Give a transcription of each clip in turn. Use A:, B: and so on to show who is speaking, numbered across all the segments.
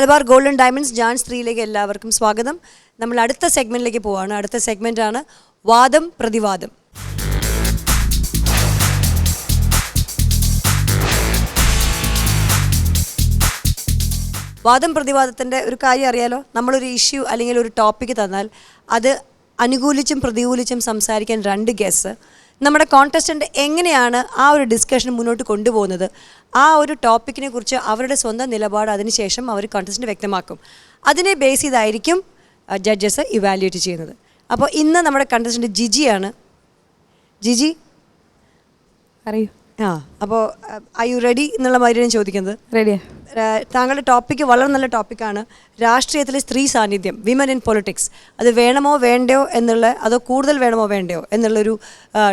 A: Malabar golden diamonds Jans 3ലേക്ക് എല്ലാവർക്കും സ്വാഗതം. നമ്മൾ അടുത്ത സെഗ്മെൻറ്റിലേക്ക് പോവുകയാണ്. അടുത്ത സെഗ്മെൻറ്റാണ് വാദം പ്രതിവാദം. വാദം പ്രതിവാദത്തിൻ്റെ ഒരു കാര്യം അറിയാലോ. നമ്മളൊരു ഇഷ്യൂ അല്ലെങ്കിൽ ഒരു ടോപ്പിക്ക് തന്നാൽ അത് അനുകൂലിച്ചും പ്രതികൂലിച്ചും സംസാരിക്കാൻ 2 ഗെസ്റ്റ്, നമ്മുടെ കോൺടെസ്റ്റൻ്റ് എങ്ങനെയാണ് ആ ഒരു ഡിസ്കഷൻ മുന്നോട്ട് കൊണ്ടുപോകുന്നത്, ആ ഒരു ടോപ്പിക്കിനെ കുറിച്ച് അവരുടെ സ്വന്തം നിലപാട് അതിനുശേഷം അവർ കോൺടെസ്റ്റൻ്റ് വ്യക്തമാക്കും. അതിനെ ബേസ് ചെയ്തായിരിക്കും ജഡ്ജസ് ഇവാലുവേറ്റ് ചെയ്യുന്നത്. അപ്പോൾ ഇന്ന് നമ്മുടെ കോൺടെസ്റ്റൻ്റ് ജിജിയാണ്. ജിജി
B: അറിയൂ.
A: അപ്പോൾ ഐ യു റെഡി എന്നുള്ള മാതിരിയാണ് ചോദിക്കുന്നത്.
B: റെഡിയാ.
A: താങ്കളുടെ ടോപ്പിക്ക് വളരെ നല്ല ടോപ്പിക്കാണ്. രാഷ്ട്രീയത്തിലെ സ്ത്രീ സാന്നിധ്യം, വിമൻ ഇൻ പൊളിറ്റിക്സ്, അത് വേണമോ വേണ്ടയോ അതോ കൂടുതൽ വേണമോ വേണ്ടയോ എന്നുള്ളൊരു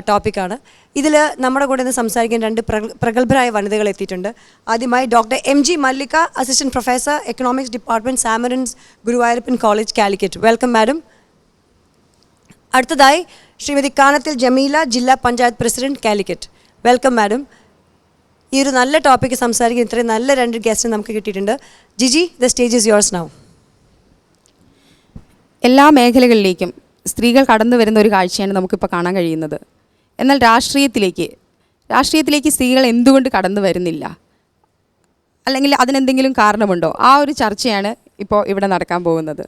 A: ടോപ്പിക്കാണ്. ഇതിൽ നമ്മുടെ കൂടെ നിന്ന് സംസാരിക്കാൻ 2 പ്രഗത്ഭരായ വനിതകൾ എത്തിയിട്ടുണ്ട്. ആദ്യമായി doctor MG Mallika, assistant professor, economics department, Zamorin's Guruvayurappan college, Calicut. Welcome madam. അടുത്തതായി ശ്രീമതി കാനത്തിൽ ജമീല, ജില്ലാ panchayat president, Calicut. Welcome madam. ഈ ഒരു നല്ല ടോപ്പിക്ക് സംസാരിക്കാൻ ഇത്രയും നല്ല 2 ഗസ്റ്റ് നമുക്ക് കിട്ടിയിട്ടുണ്ട്. Jiji, the stage is yours now.
B: എല്ലാ മേഖലകളിലേക്കും സ്ത്രീകൾ കടന്നു വരുന്ന ഒരു കാഴ്ചയാണ് നമുക്കിപ്പോൾ കാണാൻ കഴിയുന്നത്. എന്നാൽ രാഷ്ട്രീയത്തിലേക്ക് സ്ത്രീകൾ എന്തുകൊണ്ട് കടന്നു വരുന്നില്ല, അല്ലെങ്കിൽ അതിനെന്തെങ്കിലും കാരണമുണ്ടോ? ആ ഒരു ചർച്ചയാണ് ഇപ്പോൾ ഇവിടെ നടക്കാൻ പോകുന്നത്.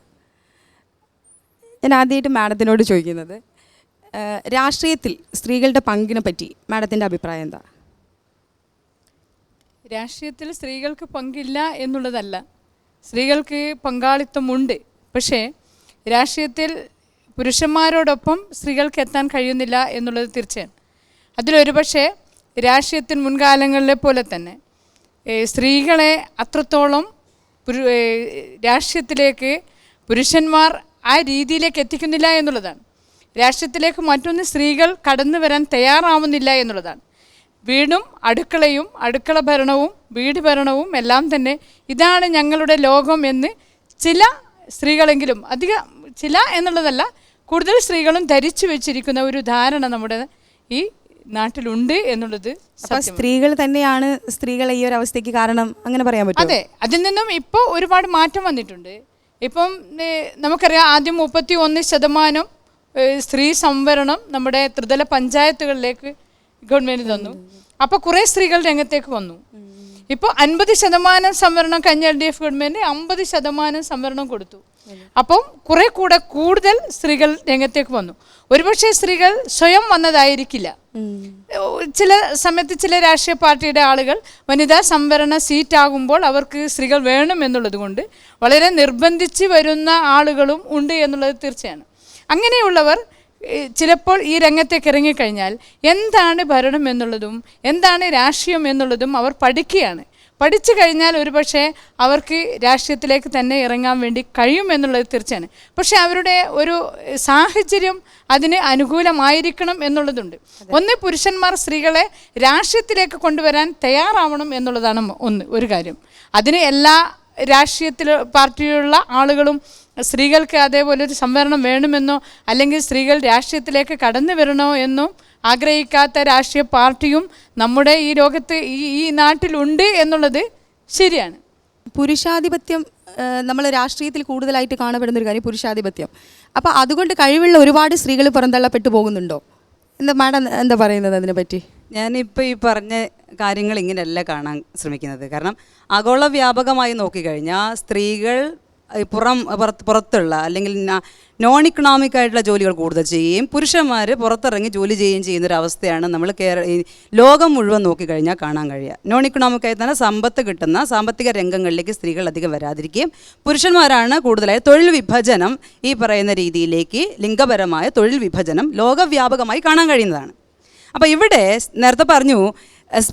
B: ഞാൻ ആദ്യമായിട്ട് മാഡത്തിനോട് ചോദിക്കുന്നത്, രാഷ്ട്രീയത്തിൽ സ്ത്രീകളുടെ പങ്കിനെ പറ്റി മാഡത്തിൻ്റെ അഭിപ്രായം എന്താ?
C: രാഷ്ട്രീയത്തിൽ സ്ത്രീകൾക്ക് പങ്കില്ല എന്നുള്ളതല്ല, സ്ത്രീകൾക്ക് പങ്കാളിത്തമുണ്ട്. പക്ഷേ രാഷ്ട്രീയത്തിൽ പുരുഷന്മാരോടൊപ്പം സ്ത്രീകൾക്ക് എത്താൻ കഴിയുന്നില്ല എന്നുള്ളത് തീർച്ചയാണ്. അതിലൊരു പക്ഷേ രാഷ്ട്രീയത്തിന് മുൻകാലങ്ങളിലെ പോലെ തന്നെ സ്ത്രീകളെ അത്രത്തോളം രാഷ്ട്രീയത്തിലേക്ക് പുരുഷന്മാർ ആ രീതിയിലേക്ക് എത്തിക്കുന്നില്ല എന്നുള്ളതാണ്. രാഷ്ട്രീയത്തിലേക്ക് മറ്റൊന്ന് സ്ത്രീകൾ കടന്നു വരാൻ തയ്യാറാവുന്നില്ല എന്നുള്ളതാണ്. വീടും അടുക്കളയും അടുക്കള ഭരണവും വീട് ഭരണവും എല്ലാം തന്നെ ഇതാണ് ഞങ്ങളുടെ ലോകം എന്ന് ചില സ്ത്രീകളെങ്കിലും, അധികം ചില എന്നുള്ളതല്ല, കൂടുതൽ സ്ത്രീകളും ധരിച്ചു വെച്ചിരിക്കുന്ന ഒരു ധാരണ നമ്മുടെ ഈ നാട്ടിലുണ്ട് എന്നുള്ളത്.
B: സ്ത്രീകൾ തന്നെയാണ് സ്ത്രീകളെ ഈ ഒരു അവസ്ഥയ്ക്ക് കാരണം, അങ്ങനെ പറയാൻ പറ്റും?
C: അതെ, അതിൽ നിന്നും ഇപ്പോൾ ഒരുപാട് മാറ്റം വന്നിട്ടുണ്ട്. ഇപ്പം നമുക്കറിയാം, ആദ്യം 31% സ്ത്രീ സംവരണം നമ്മുടെ ത്രിതല പഞ്ചായത്തുകളിലേക്ക് ഗവൺമെൻറ് തന്നു. അപ്പോൾ കുറേ സ്ത്രീകൾ രംഗത്തേക്ക് വന്നു. ഇപ്പോൾ 50% സംവരണം കഴിഞ്ഞ LDF ഗവൺമെൻറ് 50% സംവരണം കൊടുത്തു. അപ്പം കൂടുതൽ സ്ത്രീകൾ രംഗത്തേക്ക് വന്നു. ഒരുപക്ഷെ സ്ത്രീകൾ സ്വയം വന്നതായിരിക്കില്ല. ചില സമയത്ത് ചില രാഷ്ട്രീയ പാർട്ടിയുടെ ആളുകൾ വനിതാ സംവരണ സീറ്റാകുമ്പോൾ അവർക്ക് സ്ത്രീകൾ വേണം എന്നുള്ളത് കൊണ്ട് വളരെ നിർബന്ധിച്ച് വരുന്ന ആളുകളും ഉണ്ട് എന്നുള്ളത് തീർച്ചയാണ്. അങ്ങനെയുള്ളവർ ചിലപ്പോൾ ഈ രംഗത്തേക്ക് ഇറങ്ങിക്കഴിഞ്ഞാൽ എന്താണ് ഭരണം എന്നുള്ളതും എന്താണ് രാഷ്ട്രീയം എന്നുള്ളതും അവർ പഠിക്കുകയാണ്. പഠിച്ചു കഴിഞ്ഞാൽ ഒരുപക്ഷെ അവർക്ക് രാഷ്ട്രീയത്തിലേക്ക് തന്നെ ഇറങ്ങാൻ വേണ്ടി കഴിയുമെന്നുള്ളത് തീർച്ചയാണ്. പക്ഷെ അവരുടെ ഒരു സാഹചര്യം അതിന് അനുകൂലമായിരിക്കണം എന്നുള്ളതുണ്ട്. ഒന്ന്, പുരുഷന്മാർ സ്ത്രീകളെ രാഷ്ട്രീയത്തിലേക്ക് കൊണ്ടുവരാൻ തയ്യാറാവണം എന്നുള്ളതാണ് ഒരു കാര്യം. അതിന് എല്ലാ രാഷ്ട്രീയത്തിൽ പാർട്ടിയിലുള്ള ആളുകളും സ്ത്രീകൾക്ക് അതേപോലെ ഒരു സംവരണം വേണമെന്നോ അല്ലെങ്കിൽ സ്ത്രീകൾ രാഷ്ട്രീയത്തിലേക്ക് കടന്നു വരണോ എന്നോ ആഗ്രഹിക്കാത്ത രാഷ്ട്രീയ പാർട്ടിയും നമ്മുടെ ഈ ലോകത്ത് ഈ നാട്ടിലുണ്ട് എന്നുള്ളത് ശരിയാണ്.
B: പുരുഷാധിപത്യം നമ്മൾ രാഷ്ട്രീയത്തിൽ കൂടുതലായിട്ട് കാണപ്പെടുന്നൊരു കാര്യം പുരുഷാധിപത്യം. അപ്പോൾ അതുകൊണ്ട് കഴിവുള്ള ഒരുപാട് സ്ത്രീകൾ പുറന്തള്ളപ്പെട്ടു പോകുന്നുണ്ടോ? എന്താ മാഡം എന്താ പറയുന്നത് അതിനെപ്പറ്റി?
D: ഞാനിപ്പോൾ ഈ പറഞ്ഞ കാര്യങ്ങൾ ഇങ്ങനെയല്ല കാണാൻ ശ്രമിക്കുന്നത്. കാരണം ആഗോള വ്യാപകമായി നോക്കിക്കഴിഞ്ഞാൽ സ്ത്രീകൾ പുറത്തുള്ള അല്ലെങ്കിൽ നോൺ ഇക്കണോമിക് ആയിട്ടുള്ള ജോലികൾ കൂടുതൽ ചെയ്യുകയും പുരുഷന്മാർ പുറത്തിറങ്ങി ജോലി ചെയ്യുകയും ചെയ്യുന്നൊരവസ്ഥയാണ് നമ്മൾ ലോകം മുഴുവൻ നോക്കിക്കഴിഞ്ഞാൽ കാണാൻ കഴിയുക. നോൺ ഇക്കണോമിക് ആയി തന്നെ സമ്പത്ത് കിട്ടുന്ന സാമ്പത്തിക രംഗങ്ങളിലേക്ക് സ്ത്രീകൾ അധികം വരാതിരിക്കുകയും പുരുഷന്മാരാണ് കൂടുതലായി തൊഴിൽ വിഭജനം, ഈ പറയുന്ന രീതിയിലേക്ക് ലിംഗപരമായ തൊഴിൽ വിഭജനം ലോകവ്യാപകമായി കാണാൻ കഴിയുന്നതാണ്. അപ്പോൾ ഇവിടെ നേരത്തെ പറഞ്ഞു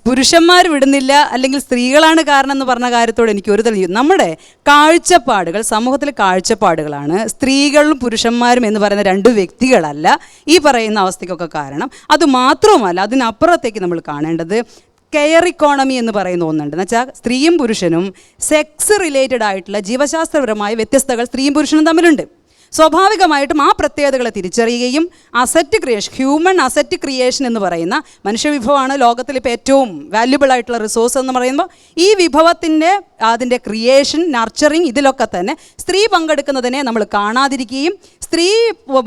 D: പുരുഷന്മാർ വിടുന്നില്ല അല്ലെങ്കിൽ സ്ത്രീകളാണ് കാരണം എന്ന് പറഞ്ഞ കാര്യത്തോട് എനിക്ക് ഒരു നമ്മുടെ കാഴ്ചപ്പാടുകൾ, സമൂഹത്തിലെ കാഴ്ചപ്പാടുകളാണ് സ്ത്രീകളും പുരുഷന്മാരും എന്ന് പറയുന്ന 2 വ്യക്തികളല്ല ഈ പറയുന്ന അവസ്ഥയ്ക്കൊക്കെ കാരണം. അതുമാത്രവുമല്ല, അതിനപ്പുറത്തേക്ക് നമ്മൾ കാണേണ്ടത് കെയർ ഇക്കോണമി എന്ന് പറയുന്ന ഒന്നുണ്ട്. എന്ന് വെച്ചാൽ സ്ത്രീയും പുരുഷനും സെക്സ് റിലേറ്റഡ് ആയിട്ടുള്ള ജീവശാസ്ത്രപരമായ വ്യത്യസ്തതകൾ സ്ത്രീയും പുരുഷനും തമ്മിലുണ്ട്. സ്വാഭാവികമായിട്ടും ആ പ്രത്യേകതകളെ തിരിച്ചറിയുകയും ഹ്യൂമൻ അസറ്റ് ക്രിയേഷൻ എന്ന് പറയുന്ന മനുഷ്യവിഭവമാണ് ലോകത്തിൽ ഇപ്പോൾ ഏറ്റവും വാല്യുബിൾ ആയിട്ടുള്ള റിസോഴ്സ് എന്ന് പറയുമ്പോൾ ഈ വിഭവത്തിൻ്റെ അതിൻ്റെ ക്രിയേഷൻ, നർച്ചറിങ്, ഇതിലൊക്കെ തന്നെ സ്ത്രീ പങ്കെടുക്കുന്നതിനെ നമ്മൾ കാണാതിരിക്കുകയും സ്ത്രീ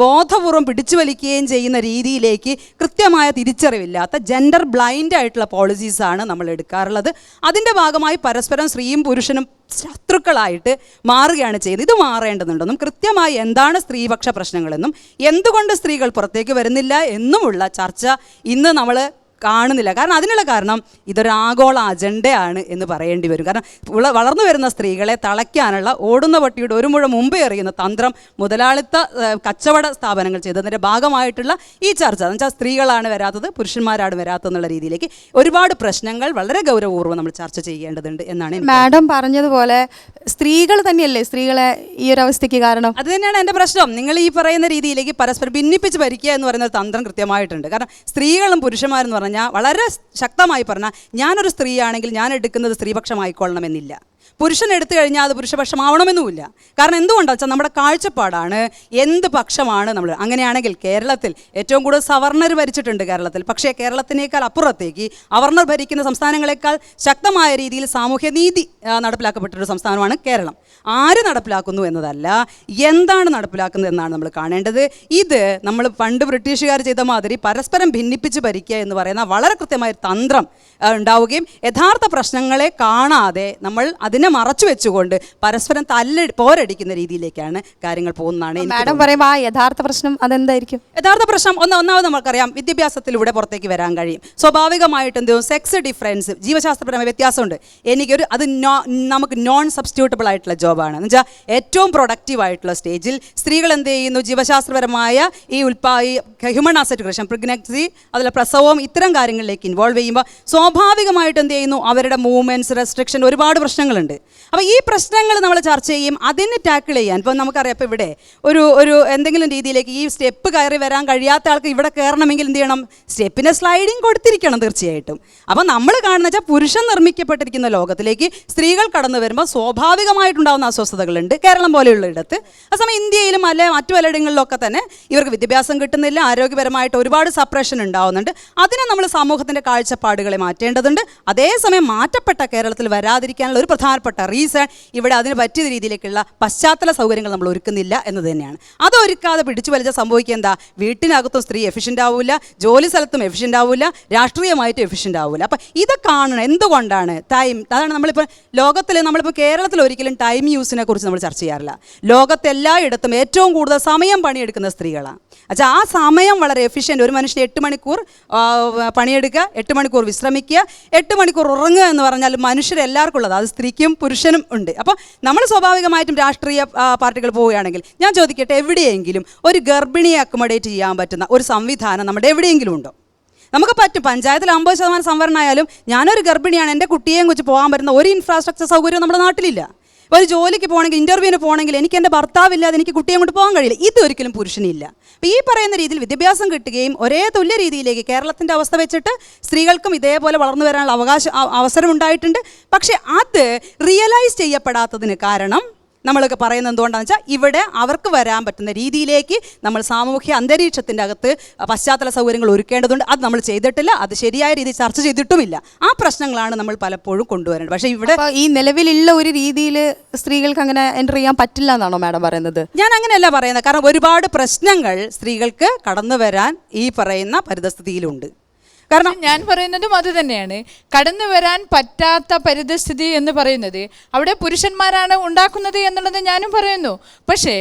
D: ബോധപൂർവം പിടിച്ചു വലിക്കുകയും ചെയ്യുന്ന രീതിയിലേക്ക് കൃത്യമായ തിരിച്ചറിവില്ലാത്ത ജെൻഡർ ബ്ലൈൻഡ് ആയിട്ടുള്ള പോളിസീസാണ് നമ്മൾ എടുക്കാറുള്ളത്. അതിൻ്റെ ഭാഗമായി പരസ്പരം സ്ത്രീയും പുരുഷനും ശത്രുക്കളായിട്ട് മാറുകയാണ് ചെയ്യുന്നത്. ഇത് മാറേണ്ടതുണ്ടെന്നും കൃത്യമായി എന്താണ് സ്ത്രീപക്ഷ പ്രശ്നങ്ങളെന്നും എന്തുകൊണ്ട് സ്ത്രീകൾ പുറത്തേക്ക് വരുന്നില്ല എന്നുമുള്ള ചർച്ച ഇന്ന് നമ്മൾ കാണുന്നില്ല. കാരണം അതിനുള്ള കാരണം ഇതൊരു ആഗോള അജണ്ടയാണ് എന്ന് പറയേണ്ടി വരും. കാരണം വളർന്നു വരുന്ന സ്ത്രീകളെ തളയ്ക്കാനുള്ള ഓടുന്ന പട്ടിയുടെ ഒരു മുഴ മുമ്പേ എറിയുന്ന തന്ത്രം മുതലാളിത്ത കച്ചവട സ്ഥാപനങ്ങൾ ചെയ്തതിൻ്റെ ഭാഗമായിട്ടുള്ള ഈ ചർച്ച എന്ന് വെച്ചാൽ സ്ത്രീകളാണ് വരാത്തത്, പുരുഷന്മാരാണ് വരാത്തതെന്നുള്ള രീതിയിലേക്ക് ഒരുപാട് പ്രശ്നങ്ങൾ വളരെ ഗൗരവപൂർവ്വം നമ്മൾ ചർച്ച ചെയ്യേണ്ടതുണ്ട് എന്നാണ്
B: മാഡം പറഞ്ഞതുപോലെ സ്ത്രീകൾ തന്നെയല്ലേ സ്ത്രീകളെ ഈ ഒരു അവസ്ഥയ്ക്ക് കാരണം?
D: അത് തന്നെയാണ് എൻ്റെ പ്രശ്നം. നിങ്ങൾ ഈ പറയുന്ന രീതിയിലേക്ക് പരസ്പരം ഭിന്നിപ്പിച്ച് ഭരിക്കുക എന്ന് പറയുന്ന ഒരു തന്ത്രം കൃത്യമായിട്ടുണ്ട്. കാരണം സ്ത്രീകളും പുരുഷന്മാരെന്ന് പറഞ്ഞാൽ വളരെ ശക്തമായി പറഞ്ഞാൽ ഞാനൊരു സ്ത്രീയാണെങ്കിൽ ഞാൻ എടുക്കുന്നത് സ്ത്രീപക്ഷമായിക്കൊള്ളണമെന്നില്ല, പുരുഷൻ എടുത്തു കഴിഞ്ഞാൽ അത് പുരുഷപക്ഷമാവണമെന്നുമില്ല. കാരണം എന്തുകൊണ്ടാണെന്ന് വെച്ചാൽ നമ്മുടെ കാഴ്ചപ്പാടാണ് എന്ത് പക്ഷമാണ് നമ്മൾ. അങ്ങനെയാണെങ്കിൽ കേരളത്തിൽ ഏറ്റവും കൂടുതൽ സവർണർ ഭരിച്ചിട്ടുണ്ട് കേരളത്തിൽ. പക്ഷേ കേരളത്തിനേക്കാൾ അപ്പുറത്തേക്ക് അവർണർ ഭരിക്കുന്ന സംസ്ഥാനങ്ങളെക്കാൾ ശക്തമായ രീതിയിൽ സാമൂഹ്യനീതി നടപ്പിലാക്കപ്പെട്ടൊരു സംസ്ഥാനമാണ് കേരളം. ആര് നടപ്പിലാക്കുന്നു എന്നതല്ല, എന്താണ് നടപ്പിലാക്കുന്നത് എന്നാണ് നമ്മൾ കാണേണ്ടത്. ഇത് നമ്മൾ പണ്ട് ബ്രിട്ടീഷുകാർ ചെയ്ത മാതിരി പരസ്പരം ഭിന്നിപ്പിച്ച് ഭരിക്കുക എന്ന് പറയുന്ന വളരെ കൃത്യമായ തന്ത്രം ഉണ്ടാവുകയും യഥാർത്ഥ പ്രശ്നങ്ങളെ കാണാതെ നമ്മൾ അതിനെ മറച്ചു വെച്ചുകൊണ്ട് പരസ്പരം പോരടിക്കുന്ന രീതിയിലേക്കാണ് കാര്യങ്ങൾ പോകുന്നതാണ്.
B: മാഡം പറയുമ്പോൾ ആ യഥാർത്ഥ പ്രശ്നം അതെന്തായിരിക്കും?
D: യഥാർത്ഥ പ്രശ്നം ഒന്നാമത് നമുക്കറിയാം, വിദ്യാഭ്യാസത്തിലൂടെ പുറത്തേക്ക് വരാൻ കഴിയും. സ്വാഭാവികമായിട്ടും സെക്സ് ഡിഫറൻസ്, ജീവശാസ്ത്രപരമായ വ്യത്യാസമുണ്ട്. അത് നമുക്ക് നോൺ സബ്സ്റ്റിറ്റ്യൂട്ടബിൾ ആയിട്ടുള്ള ജോബാണ്. എന്ന് വെച്ചാൽ ഏറ്റവും പ്രൊഡക്റ്റീവ് ആയിട്ടുള്ള സ്റ്റേജിൽ സ്ത്രീകൾ എന്ത് ചെയ്യുന്നു, ജീവശാസ്ത്രപരമായ ഈ ഹ്യൂമൻ ആസെറ്റ് ക്രിയേഷൻ, പ്രഗ്നൻസി, അതിലെ പ്രസവവും ഇത്തരം കാര്യങ്ങളിലേക്ക് ഇൻവോൾവ് ചെയ്യുമ്പോൾ സ്വാഭാവികമായിട്ട് എന്ത് ചെയ്യുന്നു, അവരുടെ മൂവ്മെൻറ്റ്സ്, റെസ്ട്രിക്ഷൻ, ഒരുപാട് പ്രശ്നങ്ങളുണ്ട്. അപ്പോൾ ഈ പ്രശ്നങ്ങൾ നമ്മൾ ചർച്ച ചെയ്യും, അതിനെ ടാക്കിൾ ചെയ്യാൻ. ഇപ്പോൾ നമുക്കറിയാം, ഇപ്പോൾ ഇവിടെ ഒരു എന്തെങ്കിലും രീതിയിലേക്ക് ഈ സ്റ്റെപ്പ് കയറി വരാൻ കഴിയാത്ത ആൾക്ക് ഇവിടെ കയറണമെങ്കിൽ എന്ത് ചെയ്യണം, സ്റ്റെപ്പിന് സ്ലൈഡിങ് കൊടുത്തിരിക്കണം തീർച്ചയായിട്ടും. അപ്പോൾ നമ്മൾ കാണുന്ന വെച്ചാൽ പുരുഷൻ നിർമ്മിക്കപ്പെട്ടിരിക്കുന്ന ലോകത്തിലേക്ക് സ്ത്രീകൾ കടന്നു വരുമ്പോൾ സ്വാഭാവികമായിട്ടുണ്ടാകുന്ന അസ്വസ്ഥതകളുണ്ട് കേരളം പോലെയുള്ള ഇടത്ത്. അതേസമയം ഇന്ത്യയിലും അല്ലെ മറ്റു പലയിടങ്ങളിലൊക്കെ തന്നെ ഇവർക്ക് വിദ്യാഭ്യാസം കിട്ടുന്നില്ല, ആരോഗ്യപരമായിട്ട് ഒരുപാട് സപ്രഷൻ ഉണ്ടാവുന്നുണ്ട്. അതിനെ നമ്മൾ സമൂഹത്തിൻ്റെ കാഴ്ചപ്പാടുകളെ മാറ്റേണ്ടതുണ്ട്. അതേസമയം മാറ്റപ്പെട്ട കേരളത്തിൽ വരാതിരിക്കാനുള്ള ഒരു പ്രധാനപ്പെട്ട റീസൺ ഇവിടെ അതിന് പറ്റിയ രീതിയിലേക്കുള്ള പശ്ചാത്തല സൗകര്യങ്ങൾ നമ്മൾ ഒരുക്കുന്നില്ല എന്നത് തന്നെയാണ്. അതൊരുക്കാതെ പിടിച്ചു വലിച്ച സംഭവിക്കുക എന്താ, വീട്ടിനകത്തും സ്ത്രീ എഫിഷ്യൻ്റ് ആവില്ല, ജോലി സ്ഥലത്തും എഫിഷ്യൻ്റ് ആവില്ല, രാഷ്ട്രീയമായിട്ട് എഫിഷ്യൻ്റ് ആവില്ല. അപ്പം ഇത് കാണണം. എന്തുകൊണ്ടാണ് ടൈം, അതാണ് നമ്മളിപ്പോൾ നമ്മളിപ്പോൾ കേരളത്തിൽ ഒരിക്കലും ടൈം യൂസിനെ കുറിച്ച് നമ്മൾ ചർച്ച ചെയ്യാറില്ല. ലോകത്തെല്ലായിടത്തും ഏറ്റവും കൂടുതൽ സമയം പണിയെടുക്കുന്ന സ്ത്രീകളാണ്. അച്ഛാ ആ സമയം വളരെ എഫിഷ്യൻ്റ്. ഒരു മനുഷ്യന് 8 മണിക്കൂർ പണിയെടുക്കുക, 8 മണിക്കൂർ വിശ്രമിക്കുക, 8 മണിക്കൂർ ഉറങ്ങുക എന്ന് പറഞ്ഞാൽ മനുഷ്യരെല്ലാവർക്കും ഉള്ളത്. അത് സ്ത്രീക്കും പുരുഷനും ഉണ്ട്. അപ്പോൾ നമ്മൾ സ്വാഭാവികമായിട്ടും രാഷ്ട്രീയ പാർട്ടികൾ പോവുകയാണെങ്കിൽ ഞാൻ ചോദിക്കട്ടെ, എവിടെയെങ്കിലും ഒരു ഗർഭിണിയെ അക്കോമഡേറ്റ് ചെയ്യാൻ പറ്റുന്ന ഒരു സംവിധാനം നമ്മുടെ എവിടെയെങ്കിലും ഉണ്ടോ? നമുക്ക് പറ്റും. പഞ്ചായത്തിൽ 50% സംവരണമായാലും ഞാനൊരു ഗർഭിണിയാണ്, എൻ്റെ കുട്ടിയെയും കുറിച്ച് പോകാൻ പറ്റുന്ന ഒരു ഇൻഫ്രാസ്ട്രക്ചർ സൗകര്യം നമ്മുടെ നാട്ടിലില്ല. ഒരു ജോലിക്ക് പോകണമെങ്കിൽ, ഇൻ്റർവ്യൂവിന് പോകണമെങ്കിൽ എനിക്ക് എൻ്റെ ഭർത്താവില്ലാതെ എനിക്ക് കുട്ടിയെ കൊണ്ട് പോകാൻ കഴിയില്ല. ഇതൊരിക്കലും പുരുഷനില്ല. അപ്പോൾ ഈ പറയുന്ന രീതിയിൽ വിദ്യാഭ്യാസം കിട്ടുകയും ഒരേ തുല്യ രീതിയിലേക്ക് കേരളത്തിൻ്റെ അവസ്ഥ വെച്ചിട്ട് സ്ത്രീകൾക്കും ഇതേപോലെ വളർന്നു വരാനുള്ള അവസരം ഉണ്ടായിട്ടുണ്ട്. പക്ഷേ അത് റിയലൈസ് ചെയ്യപ്പെടാത്തതിന് കാരണം നമ്മളൊക്കെ പറയുന്നത് എന്തുകൊണ്ടാണെന്ന് വെച്ചാൽ ഇവിടെ അവർക്ക് വരാൻ പറ്റുന്ന രീതിയിലേക്ക് നമ്മൾ സാമൂഹ്യ അന്തരീക്ഷത്തിൻ്റെ അകത്ത് പശ്ചാത്തല സൗകര്യങ്ങൾ ഒരുക്കേണ്ടതുണ്ട്. അത് നമ്മൾ ചെയ്തിട്ടില്ല, അത് ശരിയായ രീതിയിൽ ചർച്ച ചെയ്തിട്ടുമില്ല. ആ പ്രശ്നങ്ങളാണ് നമ്മൾ പലപ്പോഴും കൊണ്ടുവരേണ്ടത്. പക്ഷേ ഇവിടെ
B: ഈ നിലവിലുള്ള ഒരു രീതിയിൽ സ്ത്രീകൾക്ക് അങ്ങനെ എൻ്റർ ചെയ്യാൻ പറ്റില്ല എന്നാണോ മാഡം പറയുന്നത്?
D: ഞാൻ അങ്ങനെയല്ല പറയുന്നത്. കാരണം ഒരുപാട് പ്രശ്നങ്ങൾ സ്ത്രീകൾക്ക് കടന്നു വരാൻ ഈ പറയുന്ന പരിതസ്ഥിതിയിലുണ്ട്.
C: കാരണം ഞാൻ പറയുന്നതും അത് തന്നെയാണ്. കടന്നു വരാൻ പറ്റാത്ത പരിതസ്ഥിതി എന്ന് പറയുന്നത് അവിടെ പുരുഷന്മാരാണ് ഉണ്ടാക്കുന്നത് എന്നുള്ളത് ഞാനും പറയുന്നു. പക്ഷേ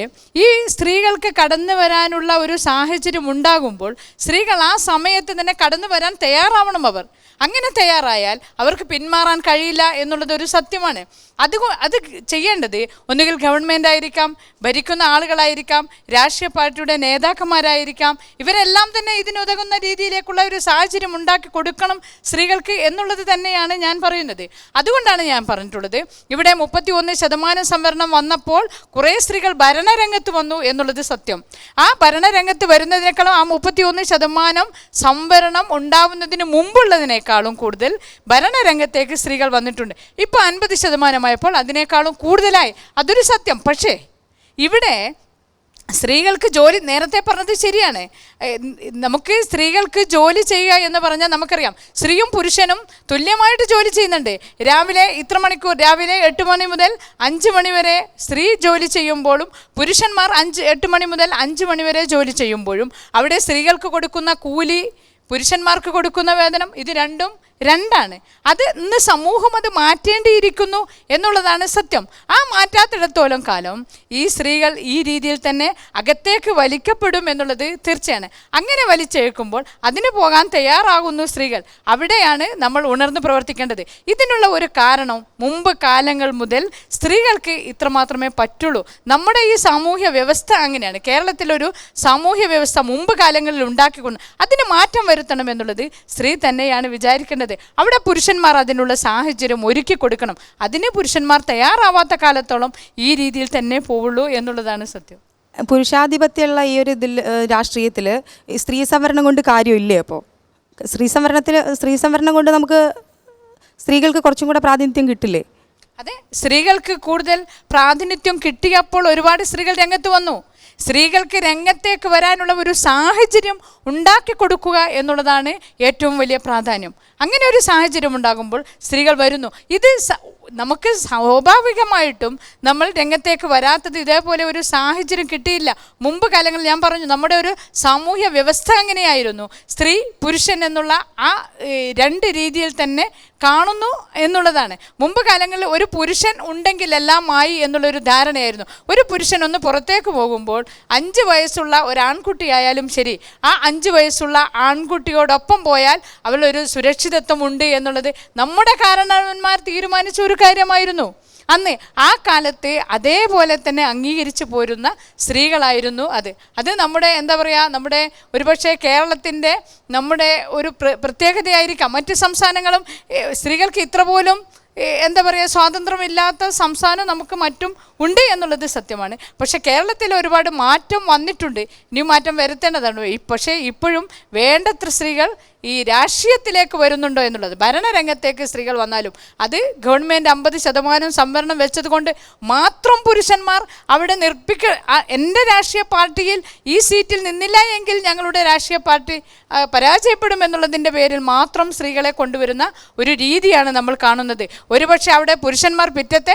C: ഈ സ്ത്രീകൾക്ക് കടന്നു വരാനുള്ള ഒരു സാഹചര്യം ഉണ്ടാകുമ്പോൾ സ്ത്രീകൾ ആ സമയത്ത് തന്നെ കടന്നു വരാൻ തയ്യാറാവണം. അവർ അങ്ങനെ തയ്യാറായാൽ അവർക്ക് പിന്മാറാൻ കഴിയില്ല എന്നുള്ളത് ഒരു സത്യമാണ്. അത് ചെയ്യേണ്ടത് ഒന്നുകിൽ ഗവൺമെൻറ് ആയിരിക്കാം, ഭരിക്കുന്ന ആളുകളായിരിക്കാം, രാഷ്ട്രീയ പാർട്ടിയുടെ നേതാക്കന്മാരായിരിക്കാം. ഇവരെല്ലാം തന്നെ ഇതിനുതകുന്ന രീതിയിലേക്കുള്ള ഒരു സാഹചര്യം ഉണ്ടാക്കി കൊടുക്കണം സ്ത്രീകൾക്ക് എന്നുള്ളത് തന്നെയാണ് ഞാൻ പറയുന്നത്. അതുകൊണ്ടാണ് ഞാൻ പറഞ്ഞിട്ടുള്ളത്, ഇവിടെ 31% സംവരണം വന്നപ്പോൾ കുറേ സ്ത്രീകൾ ഭരണരംഗത്ത് വന്നു എന്നുള്ളത് സത്യം. ആ ഭരണരംഗത്ത് വരുന്നതിനേക്കാളും ആ 31% സംവരണം ഉണ്ടാവുന്നതിന് മുമ്പുള്ളതിനേക്കാളും കൂടുതൽ ഭരണരംഗത്തേക്ക് സ്ത്രീകൾ വന്നിട്ടുണ്ട്. ഇപ്പോൾ 50% അതിനേക്കാളും കൂടുതലായി, അതൊരു സത്യം. പക്ഷേ ഇവിടെ സ്ത്രീകൾക്ക് ജോലി, നേരത്തെ പറഞ്ഞത് ശരിയാണ്. നമുക്ക് സ്ത്രീകൾക്ക് ജോലി ചെയ്യുക എന്ന് പറഞ്ഞാൽ നമുക്കറിയാം, സ്ത്രീയും പുരുഷനും തുല്യമായിട്ട് ജോലി ചെയ്യുന്നുണ്ട്. രാവിലെ ഇത്ര മണിക്കൂർ, രാവിലെ 8 മണി മുതൽ 5 മണി വരെ സ്ത്രീ ജോലി ചെയ്യുമ്പോഴും പുരുഷന്മാർ 8 മണി മുതൽ 5 മണി വരെ ജോലി ചെയ്യുമ്പോഴും അവിടെ സ്ത്രീകൾക്ക് കൊടുക്കുന്ന കൂലി, പുരുഷന്മാർക്ക് കൊടുക്കുന്ന വേതനം, ഇത് രണ്ടും രണ്ടാണ്. അത് ഇന്ന് സമൂഹം അത് മാറ്റേണ്ടിയിരിക്കുന്നു എന്നുള്ളതാണ് സത്യം. ആ മാറ്റാത്തിടത്തോളം കാലം ഈ സ്ത്രീകൾ ഈ രീതിയിൽ തന്നെ അകത്തേക്ക് വലിക്കപ്പെടും എന്നുള്ളത് തീർച്ചയാണ്. അങ്ങനെ വലിച്ചേക്കുമ്പോൾ അതിന് പോകാൻ തയ്യാറാകുന്നു സ്ത്രീകൾ. അവിടെയാണ് നമ്മൾ ഉണർന്ന് പ്രവർത്തിക്കേണ്ടത്. ഇതിനുള്ള ഒരു കാരണം, മുമ്പ് കാലങ്ങൾ മുതൽ സ്ത്രീകൾക്ക് ഇത്രമാത്രമേ പറ്റുള്ളൂ. നമ്മുടെ ഈ സാമൂഹ്യ വ്യവസ്ഥ അങ്ങനെയാണ്. കേരളത്തിലൊരു സാമൂഹ്യ വ്യവസ്ഥ മുമ്പ് കാലങ്ങളിൽ ഉണ്ടാക്കിക്കൊണ്ട് അതിന് മാറ്റം വരുത്തണം എന്നുള്ളത് സ്ത്രീ തന്നെയാണ് വിചാരിക്കേണ്ടത്. അവിടെ പുരുഷന്മാർ അതിനുള്ള സാഹചര്യം ഒരുക്കി കൊടുക്കണം. അതിന് പുരുഷന്മാർ തയ്യാറാവാത്ത കാലത്തോളം ഈ രീതിയിൽ തന്നെ പോവുള്ളൂ എന്നുള്ളതാണ് സത്യം.
B: പുരുഷാധിപത്യമുള്ള ഈ ഒരു ഇതിൽ രാഷ്ട്രീയത്തിൽ സ്ത്രീ സംവരണം കൊണ്ട് കാര്യമില്ലേ? അപ്പോൾ സ്ത്രീ സംവരണം കൊണ്ട് നമുക്ക് സ്ത്രീകൾക്ക് കുറച്ചും കൂടെ പ്രാതിനിധ്യം കിട്ടില്ലേ?
C: അതെ, സ്ത്രീകൾക്ക് കൂടുതൽ പ്രാതിനിധ്യം കിട്ടിയപ്പോൾ ഒരുപാട് സ്ത്രീകൾ രംഗത്ത് വന്നു. സ്ത്രീകൾക്ക് രംഗത്തേക്ക് വരാനുള്ള ഒരു സാഹചര്യം ഉണ്ടാക്കി കൊടുക്കുക എന്നുള്ളതാണ് ഏറ്റവും വലിയ പ്രാധാന്യം. അങ്ങനെ ഒരു സാഹചര്യം ഉണ്ടാകുമ്പോൾ സ്ത്രീകൾ വരുന്നു. ഇത് നമുക്ക് സ്വാഭാവികമായിട്ടും നമ്മൾ രംഗത്തേക്ക് വരാത്തത് ഇതേപോലെ ഒരു സാഹചര്യം കിട്ടിയില്ല. മുമ്പ് കാലങ്ങളിൽ ഞാൻ പറഞ്ഞു, നമ്മുടെ ഒരു സാമൂഹ്യ വ്യവസ്ഥ അങ്ങനെയായിരുന്നു. സ്ത്രീ പുരുഷൻ എന്നുള്ള ആ 2 രീതിയിൽ തന്നെ കാണുന്നു എന്നുള്ളതാണ്. മുമ്പ് കാലങ്ങളിൽ ഒരു പുരുഷൻ ഉണ്ടെങ്കിൽ എല്ലാം ആയി എന്നുള്ളൊരു ധാരണയായിരുന്നു. ഒരു പുരുഷൻ ഒന്ന് പുറത്തേക്ക് പോകുമ്പോൾ 5 വയസ്സുള്ള ഒരു ആൺകുട്ടിയായാലും ശരി, ആ 5 വയസ്സുള്ള ആൺകുട്ടിയോടൊപ്പം പോയാൽ അവളൊരു സുരക്ഷിതത്വം ഉണ്ട് എന്നുള്ളത് നമ്മുടെ കാരണവന്മാർ തീരുമാനിച്ച ഒരു കാര്യമായിരുന്നു. അന്ന് ആ കാലത്ത് അതേപോലെ തന്നെ അംഗീകരിച്ചു പോരുന്ന സ്ത്രീകളായിരുന്നു അത് നമ്മുടെ എന്താ പറയുക, നമ്മുടെ ഒരുപക്ഷെ കേരളത്തിൻ്റെ നമ്മുടെ ഒരു പ്രത്യേകതയായിരിക്കാം. മറ്റ് സംസ്ഥാനങ്ങളും സ്ത്രീകൾക്ക് ഇത്ര പോലും എന്താ പറയുക സ്വാതന്ത്ര്യമില്ലാത്ത സംസ്ഥാനം നമുക്ക് മറ്റും ഉണ്ട് എന്നുള്ളത് സത്യമാണ്. പക്ഷേ കേരളത്തിൽ ഒരുപാട് മാറ്റം വന്നിട്ടുണ്ട്. ഇനി മാറ്റം വരുത്തേണ്ടതാണ്. പക്ഷേ ഇപ്പോഴും വേണ്ടത്ര സ്ത്രീകൾ ഈ രാഷ്ട്രീയത്തിലേക്ക് വരുന്നുണ്ടോ എന്നുള്ളത്, ഭരണരംഗത്തേക്ക് സ്ത്രീകൾ വന്നാലും അത് ഗവൺമെൻറ് 50% സംവരണം വെച്ചത് കൊണ്ട് മാത്രം പുരുഷന്മാർ അവിടെ എൻ്റെ രാഷ്ട്രീയ പാർട്ടിയിൽ ഈ സീറ്റിൽ നിന്നില്ല എങ്കിൽ ഞങ്ങളുടെ രാഷ്ട്രീയ പാർട്ടി പരാജയപ്പെടും എന്നുള്ളതിൻ്റെ പേരിൽ മാത്രം സ്ത്രീകളെ കൊണ്ടുവരുന്ന ഒരു രീതിയാണ് നമ്മൾ കാണുന്നത്. ഒരുപക്ഷെ അവിടെ പുരുഷന്മാർ പിറ്റത്തെ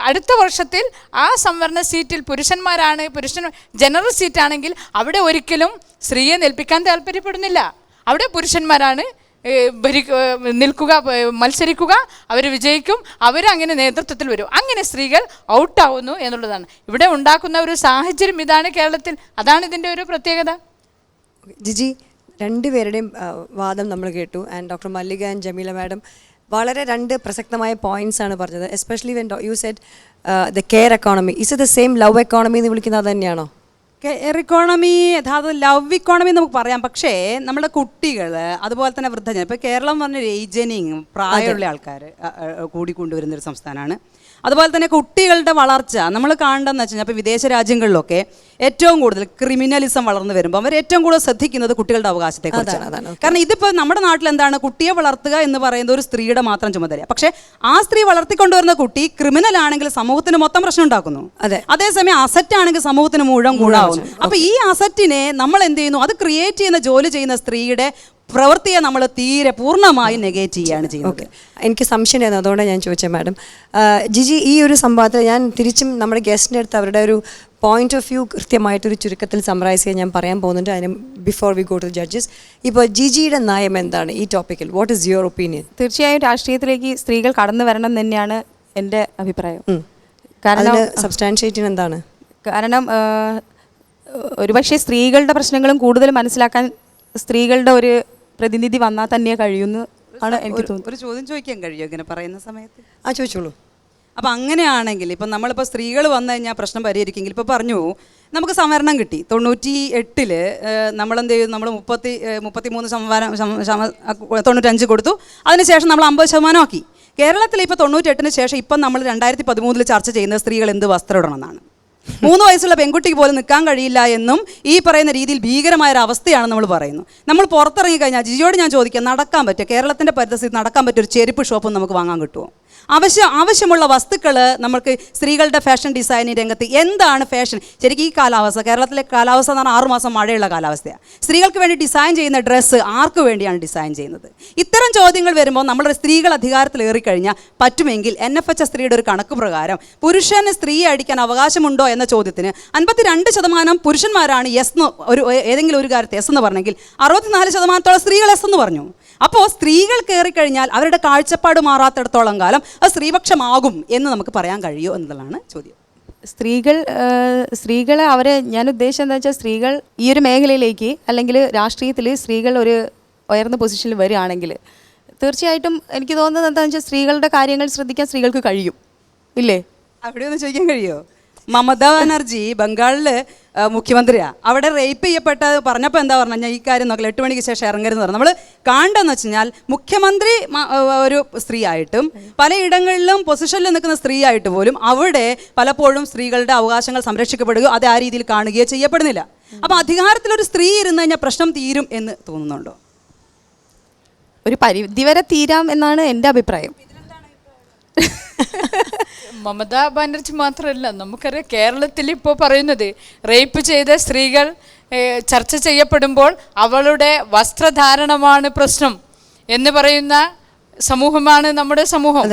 C: അടുത്ത വർഷത്തിൽ ആ സംവരണ സീറ്റിൽ പുരുഷന്മാരാണ്, ജനറൽ സീറ്റാണെങ്കിൽ അവിടെ ഒരിക്കലും സ്ത്രീയെ നിൽപ്പിക്കാൻ താല്പര്യപ്പെടുന്നില്ല. അവിടെ പുരുഷന്മാരാണ് നിൽക്കുക, മത്സരിക്കുക, അവർ വിജയിക്കും, അവരങ്ങനെ നേതൃത്വത്തിൽ വരും. അങ്ങനെ സ്ത്രീകൾ ഔട്ടാവുന്നു എന്നുള്ളതാണ് ഇവിടെ ഉണ്ടാക്കുന്ന ഒരു സാഹചര്യം. ഇതാണ് കേരളത്തിൽ, അതാണ് ഇതിൻ്റെ ഒരു പ്രത്യേകത.
A: ജിജി, 2 പേരുടെയും വാദം നമ്മൾ കേട്ടു. And doctor Mallika and Jameela madam വളരെ 2 പ്രസക്തമായ പോയിന്റ്സ് ആണ് പറഞ്ഞത്. Especially when you said the care economy. Is the same love economy എന്ന് വിളിക്കുന്നത് അത് തന്നെയാണോ?
D: കെയർ ഇക്കോണമി യഥാർത്ഥ ലവ് ഇക്കോണമി നമുക്ക് പറയാം. പക്ഷേ നമ്മുടെ കുട്ടികൾ, അതുപോലെ തന്നെ വൃദ്ധജനം, ഇപ്പോൾ കേരളം പറഞ്ഞൊരു ഏജനിങ്, പ്രായമുള്ള ആൾക്കാർ കൂടിക്കൊണ്ടുവരുന്നൊരു സംസ്ഥാനമാണ്. അതുപോലെ തന്നെ കുട്ടികളുടെ വളർച്ച നമ്മൾ കാണേണ്ടതെന്ന് വെച്ച് കഴിഞ്ഞാൽ ഇപ്പോൾ വിദേശ രാജ്യങ്ങളിലൊക്കെ ഏറ്റവും കൂടുതൽ ക്രിമിനലിസം വളർന്നു വരുമ്പോൾ അവർ ഏറ്റവും കൂടുതൽ ശ്രദ്ധിക്കുന്നത് കുട്ടികളുടെ അവകാശത്തെക്കുറിച്ചാണ്. കാരണം ഇതിപ്പോൾ നമ്മുടെ നാട്ടിൽ എന്താണ്, കുട്ടിയെ വളർത്തുക എന്ന് പറയുന്നത് ഒരു സ്ത്രീയുടെ മാത്രം ചുമതല. പക്ഷേ ആ സ്ത്രീ വളർത്തിക്കൊണ്ടുവരുന്ന കുട്ടി ക്രിമിനൽ ആണെങ്കിൽ സമൂഹത്തിന് മൊത്തം പ്രശ്നം ഉണ്ടാക്കുന്നു. അതേസമയം അസറ്റ് ആണെങ്കിൽ സമൂഹത്തിന് മുഴുവൻ ഗുണമാകുന്നു. അപ്പോൾ ഈ അസറ്റിനെ നമ്മൾ എന്ത് ചെയ്യുന്നു, അത് ക്രിയേറ്റ് ചെയ്യുന്ന ജോലി ചെയ്യുന്ന സ്ത്രീയുടെ പ്രവൃത്തിയെ നമ്മൾ തീരെ പൂർണ്ണമായും നെഗേറ്റ് ചെയ്യുകയാണ് ചെയ്യുന്നത്.
A: എനിക്ക് സംശയമായിരുന്നു, അതുകൊണ്ടാണ് ഞാൻ ചോദിച്ചത് മാഡം. ജിജി, ഈ ഒരു സംഭവത്തിൽ ഞാൻ തിരിച്ചും നമ്മുടെ ഗസ്റ്റിൻ്റെ അടുത്ത് അവരുടെ ഒരു പോയിന്റ് ഓഫ് വ്യൂ കൃത്യമായിട്ടൊരു ചുരുക്കത്തിൽ സമറൈസ് ചെയ്യാൻ ഞാൻ പറയാൻ പോകുന്നുണ്ട്. അതിന് before we go to judges, ഇപ്പോൾ ജിജിയുടെ നയം എന്താണ് ഈ ടോപ്പിക്കിൽ? What is your opinion?
B: തീർച്ചയായും രാഷ്ട്രീയത്തിലേക്ക് സ്ത്രീകൾ കടന്നു വരണം തന്നെയാണ് എൻ്റെ അഭിപ്രായം.
A: കാരണം സബ്സ്റ്റാൻഷിയേറ്റ് എന്താണ്?
B: കാരണം ഒരുപക്ഷെ സ്ത്രീകളുടെ പ്രശ്നങ്ങളും കൂടുതൽ മനസ്സിലാക്കാൻ സ്ത്രീകളുടെ ഒരു പ്രതിനിധി വന്നാൽ തന്നെ കഴിയുന്നു ആണ് എനിക്ക് തോന്നുന്നത്.
D: ഒരു ചോദ്യം ചോദിക്കാൻ കഴിയുമോ ഇങ്ങനെ പറയുന്ന സമയത്ത്?
A: ചോദിച്ചോളൂ.
D: അപ്പം അങ്ങനെയാണെങ്കിൽ ഇപ്പം നമ്മളിപ്പോൾ സ്ത്രീകൾ വന്നു കഴിഞ്ഞാൽ പ്രശ്നം പരിഹരിക്കുമെങ്കിൽ ഇപ്പോൾ പറഞ്ഞു നമുക്ക് സംവരണം കിട്ടി 98-ൽ നമ്മളെന്ത് ചെയ്യും, നമ്മൾ 33 95 കൊടുത്തു. അതിനുശേഷം നമ്മൾ 50% ആക്കി. കേരളത്തിൽ ഇപ്പോൾ 98-ന് ശേഷം ഇപ്പം നമ്മൾ 2013 ചർച്ച ചെയ്യുന്ന സ്ത്രീകൾ എന്ത് വസ്ത്രം ഇടണമെന്നാണ്. 3 വയസ്സുള്ള പെൺകുട്ടിക്ക് പോലും നിൽക്കാൻ കഴിയില്ല എന്നും ഈ പറയുന്ന രീതിയിൽ ഭീകരമായൊരു അവസ്ഥയാണ് നമ്മൾ പറയുന്നത്. നമ്മൾ പുറത്തിറങ്ങി കഴിഞ്ഞാൽ ജിജിയോട് ഞാൻ ചോദിക്കാം, നടക്കാൻ പറ്റുക കേരളത്തിൻ്റെ പരിസ്ഥിതി നടക്കാൻ പറ്റിയ ഒരു ചെരുപ്പ് ഷോപ്പും നമുക്ക് വാങ്ങാൻ കിട്ടുമോ? ആവശ്യമുള്ള വസ്തുക്കൾ നമുക്ക് സ്ത്രീകളുടെ ഫാഷൻ ഡിസൈനിങ് രംഗത്ത് എന്താണ് ഫാഷൻ, ശരിക്കും ഈ കാലാവസ്ഥ, കേരളത്തിലെ കാലാവസ്ഥ എന്ന് പറഞ്ഞാൽ 6 മാസം മഴയുള്ള കാലാവസ്ഥയാണ്. സ്ത്രീകൾക്ക് വേണ്ടി ഡിസൈൻ ചെയ്യുന്ന ഡ്രസ്സ് ആർക്ക് വേണ്ടിയാണ് ഡിസൈൻ ചെയ്യുന്നത്? ഇത്തരം ചോദ്യങ്ങൾ വരുമ്പോൾ നമ്മുടെ സ്ത്രീകൾ അധികാരത്തിലേറിക്കഴിഞ്ഞാൽ പറ്റുമെങ്കിൽ NFHS സ്ത്രീയുടെ ഒരു കണക്ക് പ്രകാരം പുരുഷന് സ്ത്രീയെ അടിക്കാൻ അവകാശമുണ്ടോ എന്ന ചോദ്യത്തിന് 52% പുരുഷന്മാരാണ് യെസ് എന്ന് ഏതെങ്കിലും ഒരു കാര്യത്തെ യെസ് എന്ന് പറഞ്ഞെങ്കിൽ 64% സ്ത്രീകൾ യെസ് എന്ന് പറഞ്ഞു. അപ്പോൾ സ്ത്രീകൾ കയറിക്കഴിഞ്ഞാൽ അവരുടെ കാഴ്ചപ്പാട് മാറാത്തിടത്തോളം കാലം അത് സ്ത്രീപക്ഷമാകും എന്ന് നമുക്ക് പറയാൻ കഴിയുമോ എന്നുള്ളതാണ് ചോദ്യം.
B: സ്ത്രീകൾ ഞാൻ ഉദ്ദേശിച്ചത് എന്താ വെച്ചാൽ, സ്ത്രീകൾ ഈ ഒരു മേഖലയിലേക്ക് അല്ലെങ്കിൽ രാഷ്ട്രീയത്തിൽ സ്ത്രീകൾ ഒരു ഉയർന്ന പൊസിഷനിൽ വരികയാണെങ്കിൽ തീർച്ചയായിട്ടും എനിക്ക് തോന്നുന്നത് എന്താണെന്ന് വെച്ചാൽ സ്ത്രീകളുടെ കാര്യങ്ങൾ ശ്രദ്ധിക്കാൻ സ്ത്രീകൾക്ക് കഴിയും, ഇല്ലേ?
D: അവിടെ ഒന്ന് ചോദിക്കാൻ കഴിയുമോ? മമതാ ബാനർജി ബംഗാളിൽ മുഖ്യമന്ത്രിയാണ്. അവിടെ റേപ്പ് ചെയ്യപ്പെട്ടത് പറഞ്ഞപ്പോൾ എന്താ പറഞ്ഞു കഴിഞ്ഞാൽ ഈ കാര്യം നോക്കില്ല, 8 മണിക്ക് ശേഷം ഇറങ്ങരുതെന്ന് പറഞ്ഞു. നമ്മൾ കാണണ്ടെന്ന് വെച്ച് കഴിഞ്ഞാൽ മുഖ്യമന്ത്രി ഒരു സ്ത്രീ ആയിട്ടും പലയിടങ്ങളിലും പൊസിഷനിൽ നിൽക്കുന്ന സ്ത്രീ ആയിട്ട് പോലും അവിടെ പലപ്പോഴും സ്ത്രീകളുടെ അവകാശങ്ങൾ സംരക്ഷിക്കപ്പെടുകയോ അത് ആ രീതിയിൽ കാണുകയോ ചെയ്യപ്പെടുന്നില്ല. അപ്പോൾ അധികാരത്തിലൊരു സ്ത്രീ ഇരുന്ന് കഴിഞ്ഞാൽ പ്രശ്നം തീരും എന്ന് തോന്നുന്നുണ്ടോ?
B: ഒരു പരിധിവരെ തീരാം എന്നാണ് എൻ്റെ അഭിപ്രായം.
C: മമതാ ബാനർജി മാത്രമല്ല, നമുക്കറിയാം കേരളത്തിൽ ഇപ്പോൾ പറയുന്നത് റേപ്പ് ചെയ്ത സ്ത്രീകൾ ചർച്ച ചെയ്യപ്പെടുമ്പോൾ അവളുടെ വസ്ത്രധാരണമാണ് പ്രശ്നം എന്ന് പറയുന്ന സമൂഹമാണ് നമ്മുടെ സമൂഹം.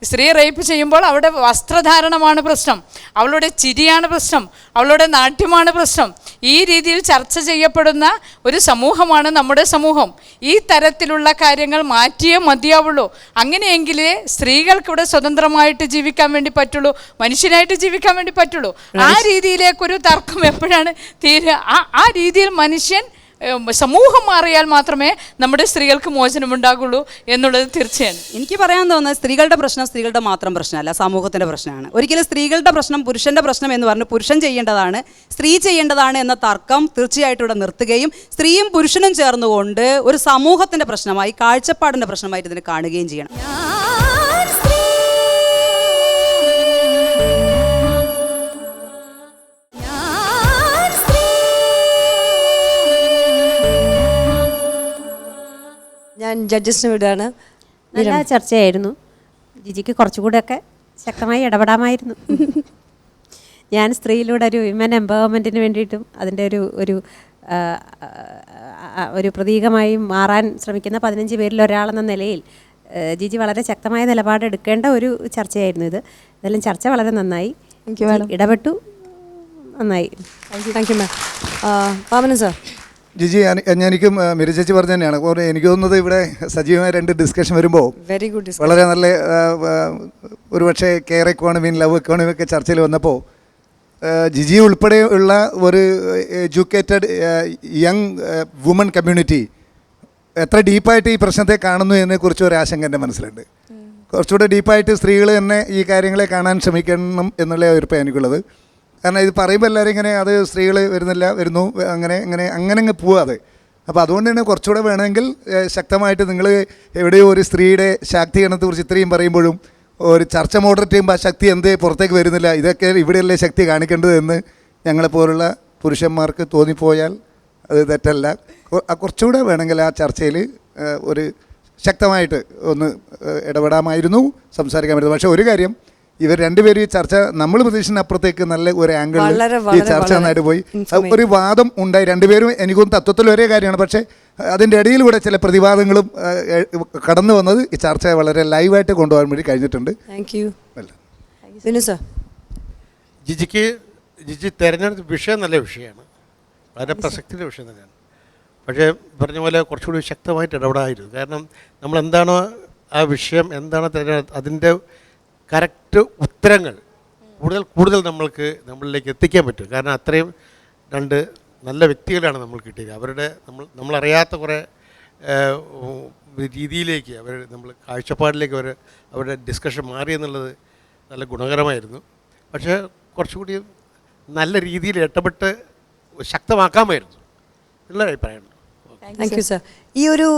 C: സ്ത്രീ റേപ്പ് ചെയ്യുമ്പോൾ അവളുടെ വസ്ത്രധാരണമാണ് പ്രശ്നം, അവളുടെ ചിരിയാണ് പ്രശ്നം, അവളുടെ നാട്യമാണ് പ്രശ്നം. ഈ രീതിയിൽ ചർച്ച ചെയ്യപ്പെടുന്ന ഒരു സമൂഹമാണ് നമ്മുടെ സമൂഹം. ഈ തരത്തിലുള്ള കാര്യങ്ങൾ മാറ്റിയേ മതിയാവുള്ളൂ. അങ്ങനെയെങ്കിലേ സ്ത്രീകൾക്കിവിടെ സ്വതന്ത്രമായിട്ട് ജീവിക്കാൻ വേണ്ടി പറ്റുള്ളൂ, മനുഷ്യനായിട്ട് ജീവിക്കാൻ വേണ്ടി പറ്റുള്ളൂ. ആ രീതിയിലേക്കൊരു തർക്കം എപ്പോഴാണ് ആ രീതിയിൽ മനുഷ്യൻ സമൂഹം മാറിയാൽ മാത്രമേ നമ്മുടെ സ്ത്രീകൾക്ക് മോചനമുണ്ടാകുള്ളൂ എന്നുള്ളത് തീർച്ചയാണ്.
D: എനിക്ക് പറയാൻ തോന്നുന്നത് സ്ത്രീകളുടെ പ്രശ്നം സ്ത്രീകളുടെ മാത്രം പ്രശ്നമല്ല, സമൂഹത്തിൻ്റെ പ്രശ്നമാണ്. ഒരിക്കലും സ്ത്രീകളുടെ പ്രശ്നം പുരുഷൻ്റെ പ്രശ്നം എന്ന് പറഞ്ഞ് പുരുഷൻ ചെയ്യേണ്ടതാണ് സ്ത്രീ ചെയ്യേണ്ടതാണ് എന്ന തർക്കം തീർച്ചയായിട്ടും ഇവിടെ നിർത്തുകയും സ്ത്രീയും പുരുഷനും ചേർന്നുകൊണ്ട് ഒരു സമൂഹത്തിൻ്റെ പ്രശ്നമായി, കാഴ്ചപ്പാടിൻ്റെ പ്രശ്നമായിട്ട് ഇതിനെ കാണുകയും ചെയ്യണം.
A: ഞാൻ ജഡ്ജസിന് വിടാണ്.
E: നല്ല ചർച്ചയായിരുന്നു. ജിജിക്ക് കുറച്ചുകൂടെയൊക്കെ ശക്തമായി ഇടപെടാമായിരുന്നു. ഞാൻ സ്ത്രീയിലൂടെ ഒരു വിമൻ എംപവർമെൻറ്റിന് വേണ്ടിയിട്ടും അതിൻ്റെ ഒരു പ്രതീകമായി മാറാൻ ശ്രമിക്കുന്ന 15 പേരിൽ ഒരാളെന്ന നിലയിൽ ജിജി വളരെ ശക്തമായ നിലപാടെടുക്കേണ്ട ഒരു ചർച്ചയായിരുന്നു ഇത്. എന്തായാലും ചർച്ച വളരെ നന്നായി, ഇടപെട്ടു, നന്നായി.
A: Thank you ma'am. Pavana sir.
F: Jiji, എനിക്കും മിരി ചേച്ചി പറഞ്ഞു തന്നെയാണ്. എനിക്ക് തോന്നുന്നത് ഇവിടെ സജീവമായ 2 ഡിസ്കഷൻ വരുമ്പോൾ
A: വെരി ഗുഡ്,
F: വളരെ നല്ല ഒരുപക്ഷെ കെയർ എക്കോണമി, ലവ് എക്കോണമി ഒക്കെ ചർച്ചയിൽ വന്നപ്പോൾ ജിജി ഉൾപ്പെടെയുള്ള ഒരു എഡ്യൂക്കേറ്റഡ് യങ് വുമൺ കമ്മ്യൂണിറ്റി എത്ര ഡീപ്പായിട്ട് ഈ പ്രശ്നത്തെ കാണുന്നു എന്നതിനെക്കുറിച്ച് ഒരു ആശങ്ക എൻ്റെ മനസ്സിലുണ്ട്. കുറച്ചുകൂടെ ഡീപ്പായിട്ട് സ്ത്രീകൾ തന്നെ ഈ കാര്യങ്ങളെ കാണാൻ ശ്രമിക്കണം എന്നുള്ള അഭിപ്രായം എനിക്കുള്ളത്. കാരണം ഇത് പറയുമ്പോൾ എല്ലാവരും ഇങ്ങനെ അത് സ്ത്രീകൾ വരുന്നു അങ്ങനെ പോവാതെ. അപ്പോൾ അതുകൊണ്ട് തന്നെ കുറച്ചുകൂടെ വേണമെങ്കിൽ ശക്തമായിട്ട് നിങ്ങൾ എവിടെയോ ഒരു സ്ത്രീയുടെ ശാക്തീകരണത്തെക്കുറിച്ച് ഇത്രയും പറയുമ്പോഴും ഒരു ചർച്ച മോഡറേറ്റ് ചെയ്യുമ്പോൾ ആ ശക്തി എന്തേ പുറത്തേക്ക് വരുന്നില്ല, ഇതൊക്കെ ഇവിടെയല്ലേ ശക്തി കാണിക്കേണ്ടത് എന്ന് ഞങ്ങളെപ്പോലുള്ള പുരുഷന്മാർക്ക് തോന്നിപ്പോയാൽ അത് തെറ്റല്ല. കുറച്ചുകൂടെ വേണമെങ്കിൽ ആ ചർച്ചയിൽ ഒരു ശക്തമായിട്ട് ഒന്ന് ഇടപെടാമായിരുന്നു, സംസാരിക്കാമായിരുന്നു. പക്ഷേ ഒരു കാര്യം, ഇവർ രണ്ടുപേരും ഈ ചർച്ച നമ്മൾ പ്രതീക്ഷിച്ചതിനപ്പുറത്തേക്ക് നല്ല ഒരു ആംഗിളിൽ ഈ ചർച്ച നന്നായിട്ട് പോയി. ഒരു വാദം ഉണ്ടായി, രണ്ടുപേരും എനിക്കൊന്ന് തത്വത്തിൽ ഒരേ കാര്യമാണ്, പക്ഷേ അതിൻ്റെ ഇടയിലൂടെ ചില പ്രതിവാദങ്ങളും കടന്നു വന്നത് ഈ ചർച്ച വളരെ ലൈവായിട്ട് കൊണ്ടുപോകാൻ വേണ്ടി കഴിഞ്ഞിട്ടുണ്ട്.
A: Thank you. Vinu sir.
G: Jiji തിരഞ്ഞെടുത്ത വിഷയം നല്ല വിഷയമാണ്, വളരെ പ്രസക്തിയുടെ വിഷയം തന്നെയാണ്. പക്ഷേ പറഞ്ഞ പോലെ കുറച്ചുകൂടി ശക്തമായിട്ട് ഇടപെടായിരുന്നു. കാരണം നമ്മളെന്താണോ ആ വിഷയം എന്താണോ അതിൻ്റെ കറക്റ്റ് ഉത്തരങ്ങൾ കൂടുതൽ നമ്മളിലേക്ക് എത്തിക്കാൻ പറ്റും. കാരണം അത്രയും 2 നല്ല വ്യക്തികളാണ് നമ്മൾ കിട്ടിയത്. അവരുടെ നമ്മളറിയാത്ത കുറേ രീതിയിലേക്ക് നമ്മൾ കാഴ്ചപ്പാടിലേക്ക് അവരുടെ ഡിസ്കഷൻ മാറി എന്നുള്ളത് നല്ല ഗുണകരമായിരുന്നു. പക്ഷേ കുറച്ചുകൂടി നല്ല രീതിയിൽ ഇടപെട്ട് ശക്തമാക്കാമായിരുന്നു എന്നുള്ള അഭിപ്രായമാണ്.
A: Thank you sir. ഈ ഒരു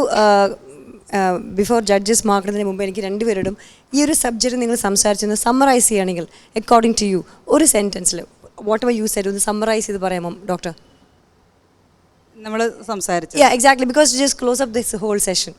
A: ബിഫോർ ജഡ്ജസ് മാർക്കുന്നതിന് മുമ്പ് എനിക്ക് 2 പേരോടും ഈ ഒരു സബ്ജക്റ്റ് നിങ്ങൾ സംസാരിച്ചൊന്ന് സമ്മറൈസ് ചെയ്യുകയാണെങ്കിൽ അക്കോർഡിംഗ് ടു യു ഒരു സെൻറ്റൻസിൽ വാട്ട് എവർ യു സെഡ് ഒന്ന് സമ്മറൈസ് ചെയ്ത് പറയാമോ ഡോക്ടർ?
D: നമ്മൾ സംസാരിച്ചു.
A: Exactly, because just close up this whole session.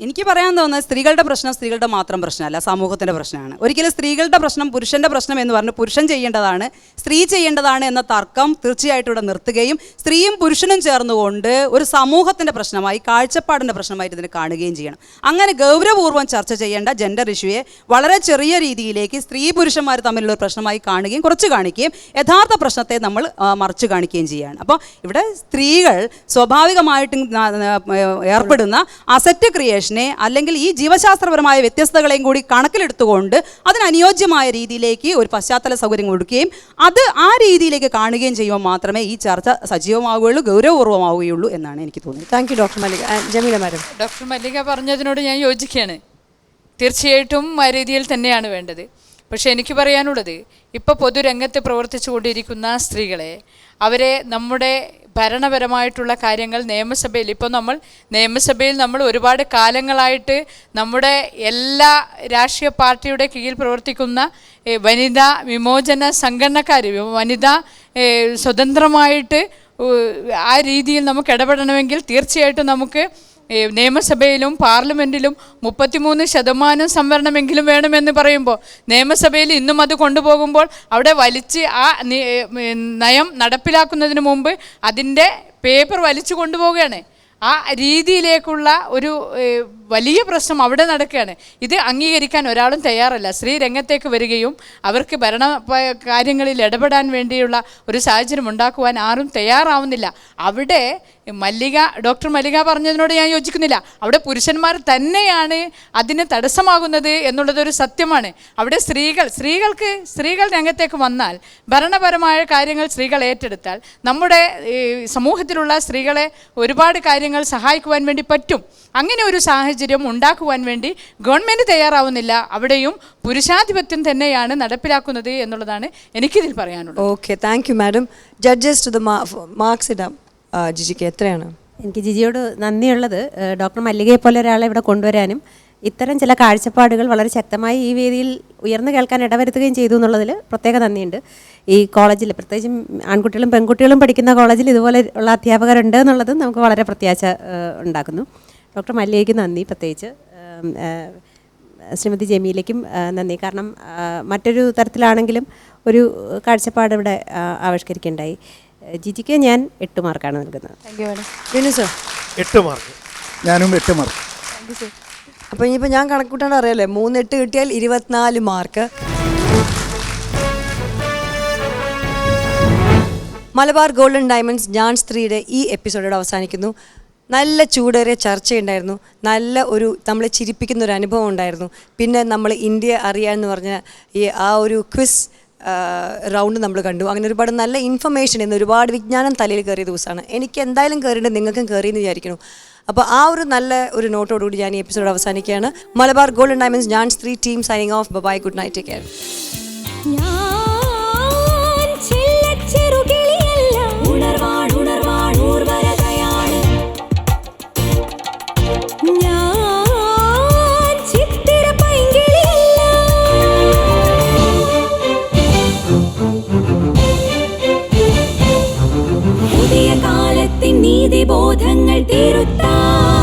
D: എനിക്ക് പറയാൻ തോന്നുന്നത് സ്ത്രീകളുടെ പ്രശ്നം സ്ത്രീകളുടെ മാത്രം പ്രശ്നമല്ല, സമൂഹത്തിൻ്റെ പ്രശ്നമാണ്. ഒരിക്കലും സ്ത്രീകളുടെ പ്രശ്നം പുരുഷൻ്റെ പ്രശ്നം എന്ന് പറഞ്ഞ് പുരുഷൻ ചെയ്യേണ്ടതാണ്, സ്ത്രീ ചെയ്യേണ്ടതാണ് എന്ന തർക്കം തീർച്ചയായിട്ടും ഇവിടെ നിർത്തുകയും സ്ത്രീയും പുരുഷനും ചേർന്നുകൊണ്ട് ഒരു സമൂഹത്തിൻ്റെ പ്രശ്നമായി, കാഴ്ചപ്പാടിൻ്റെ പ്രശ്നമായിട്ട് ഇതിനെ കാണുകയും ചെയ്യണം. അങ്ങനെ ഗൗരവപൂർവ്വം ചർച്ച ചെയ്യേണ്ട ജെൻഡർ ഇഷ്യൂയെ വളരെ ചെറിയ രീതിയിലേക്ക് സ്ത്രീ പുരുഷന്മാർ തമ്മിലുള്ള ഒരു പ്രശ്നമായി കാണുകയും കുറച്ച് കാണിക്കുകയും യഥാർത്ഥ പ്രശ്നത്തെ നമ്മൾ മറിച്ച് കാണിക്കുകയും ചെയ്യുകയാണ്. അപ്പോൾ ഇവിടെ സ്ത്രീകൾ സ്വാഭാവികമായിട്ടും ഏർപ്പെടുന്ന അസറ്റ് ക്രിയേഷനെ അല്ലെങ്കിൽ ഈ ജീവശാസ്ത്രപരമായ വ്യത്യസ്തതകളെയും കൂടി കണക്കിലെടുത്തുകൊണ്ട് അതിനനുയോജ്യമായ രീതിയിലേക്ക് ഒരു പശ്ചാത്തല സൗകര്യം കൊടുക്കുകയും അത് ആ രീതിയിലേക്ക് കാണുകയും ചെയ്യുമ്പോൾ മാത്രമേ ഈ ചർച്ച സജീവമാവുകയുള്ളൂ, ഗൗരവപൂർവ്വമാവുകയുള്ളൂ എന്നാണ് എനിക്ക് തോന്നുന്നത്.
A: Thank you doctor Mallika. Jameela madam.
C: Doctor Mallika പറഞ്ഞതിനോട് ഞാൻ യോജിക്കുകയാണ്. തീർച്ചയായിട്ടും ആ രീതിയിൽ തന്നെയാണ് വേണ്ടത്. പക്ഷേ എനിക്ക് പറയാനുള്ളത്, ഇപ്പോൾ പൊതുരംഗത്ത് പ്രവർത്തിച്ചു കൊണ്ടിരിക്കുന്ന സ്ത്രീകളെ, അവരെ നമ്മുടെ ഭരണപരമായിട്ടുള്ള കാര്യങ്ങൾ നിയമസഭയിൽ നമ്മൾ ഒരുപാട് കാലങ്ങളായിട്ട് നമ്മുടെ എല്ലാ രാഷ്ട്രീയ പാർട്ടിയുടെ കീഴിൽ പ്രവർത്തിക്കുന്ന വനിതാ വിമോചന സംഘടനക്കാർ, വനിതാ സ്വതന്ത്രമായിട്ട് ആ രീതിയിൽ നമുക്ക് ഇടപെടണമെങ്കിൽ തീർച്ചയായിട്ടും നമുക്ക് നിയമസഭയിലും പാർലമെൻറ്റിലും 33% സംവരണമെങ്കിലും വേണമെന്ന് പറയുമ്പോൾ നിയമസഭയിൽ ഇന്നും അത് കൊണ്ടുപോകുമ്പോൾ അവിടെ വലിച്ച് ആ നയം നടപ്പിലാക്കുന്നതിന് മുമ്പ് അതിൻ്റെ പേപ്പർ വലിച്ചു കൊണ്ടുപോവുകയാണ്. ആ രീതിയിലേക്കുള്ള ഒരു വലിയ പ്രശ്നം അവിടെ നടക്കുകയാണ്. ഇത് അംഗീകരിക്കാൻ ഒരാളും തയ്യാറല്ല. സ്ത്രീ രംഗത്തേക്ക് വരികയും അവർക്ക് ഭരണ കാര്യങ്ങളിൽ ഇടപെടാൻ വേണ്ടിയുള്ള ഒരു സാഹചര്യം ഉണ്ടാക്കുവാൻ ആരും തയ്യാറാവുന്നില്ല. അവിടെ ഡോക്ടർ മല്ലിക പറഞ്ഞതിനോട് ഞാൻ യോജിക്കുന്നില്ല. അവിടെ പുരുഷന്മാർ തന്നെയാണ് അതിന് തടസ്സമാകുന്നത് എന്നുള്ളതൊരു സത്യമാണ്. അവിടെ സ്ത്രീകൾ രംഗത്തേക്ക് വന്നാൽ, ഭരണപരമായ കാര്യങ്ങൾ സ്ത്രീകൾ ഏറ്റെടുത്താൽ നമ്മുടെ സമൂഹത്തിലുള്ള സ്ത്രീകളെ ഒരുപാട് കാര്യങ്ങൾ സഹായിക്കുവാൻ വേണ്ടി പറ്റും. അങ്ങനെ ഒരു സാഹചര്യം ഉണ്ടാക്കുവാൻ വേണ്ടി ഗവൺമെൻറ് തയ്യാറാവുന്നില്ല. അവിടെയും പുരുഷാധിപത്യം തന്നെയാണ് നടപ്പിലാക്കുന്നത് എന്നുള്ളതാണ് എനിക്കിതിൽ പറയാനുള്ളത്.
A: Okay, thank you madam. Judges to the marks ഇടാം. ജിജിക്ക് എത്രയാണ്?
E: എനിക്ക് ജിജിയോട് നന്ദിയുള്ളത് ഡോക്ടർ മല്ലികയെ പോലെ ഒരാളെ ഇവിടെ കൊണ്ടുവരാനും ഇത്തരം ചില കാഴ്ചപ്പാടുകൾ വളരെ ശക്തമായി ഈ വേദിയിൽ ഉയർന്നു കേൾക്കാൻ ഇടവരുത്തുകയും ചെയ്തു എന്നുള്ളതിൽ പ്രത്യേക നന്ദിയുണ്ട്. ഈ കോളേജിൽ പ്രത്യേകിച്ചും ആൺകുട്ടികളും പെൺകുട്ടികളും പഠിക്കുന്ന കോളേജിൽ ഇതുപോലെ ഉള്ള അധ്യാപകരുണ്ട് എന്നുള്ളത് നമുക്ക് വളരെ പ്രത്യാശ ഉണ്ടാക്കുന്നു. ഡോക്ടർ മല്ലികയ്ക്ക് നന്ദി, പ്രത്യേകിച്ച് ശ്രീമതി ജമീലയ്ക്കും നന്ദി. കാരണം മറ്റൊരു തരത്തിലാണെങ്കിലും ഒരു കാഴ്ചപ്പാട് ഇവിടെ ആവിഷ്കരിക്കുകയുണ്ടായി. ജിജിക്ക് ഞാൻ 8 മാർക്കാണ് നൽകുന്നത്.
A: Thank you madam. Vinu sir?
G: 8 mark.
F: ഞാനും 8 മാർക്ക്.
A: അപ്പോൾ ഇനിയിപ്പോൾ ഞാൻ കണക്കൂട്ടാണ്ട് അറിയാലേ, 3 8 കിട്ടിയാൽ 24 മാർക്ക്. മലബാർ ഗോൾഡൻ ഡയമണ്ട്സ് ഞാൻ സ്ത്രീയുടെ ഈ എപ്പിസോഡോട് അവസാനിക്കുന്നു. നല്ല ചൂടേറിയ ചർച്ചയുണ്ടായിരുന്നു, നല്ല ഒരു നമ്മളെ ചിരിപ്പിക്കുന്ന ഒരു അനുഭവം ഉണ്ടായിരുന്നു. പിന്നെ നമ്മൾ ഇന്ത്യ അറിയാമെന്ന് പറഞ്ഞ ആ ഒരു ക്വിസ് റൗണ്ട് നമ്മൾ കണ്ടു. അങ്ങനെ ഒരുപാട് നല്ല ഇൻഫർമേഷൻ ഇന്ന് ഒരുപാട് വിജ്ഞാനം തലയിൽ കയറിയ ദിവസമാണ്. എനിക്ക് എന്തായാലും കയറിയിട്ട് നിങ്ങൾക്കും കയറിയെന്ന് വിചാരിക്കുന്നു. അപ്പോൾ ആ ഒരു നല്ല ഒരു നോട്ടോടുകൂടി ഞാൻ ഈ എപ്പിസോഡ് അവസാനിക്കുകയാണ്. മലബാർ ഗോൾഡൻ ഡയമണ്ട്സ് ഞാൻ സ്ത്രീ team signing off. Bye, good night, take care.
H: നീതിബോധങ്ങൾ തീരുത്താൻ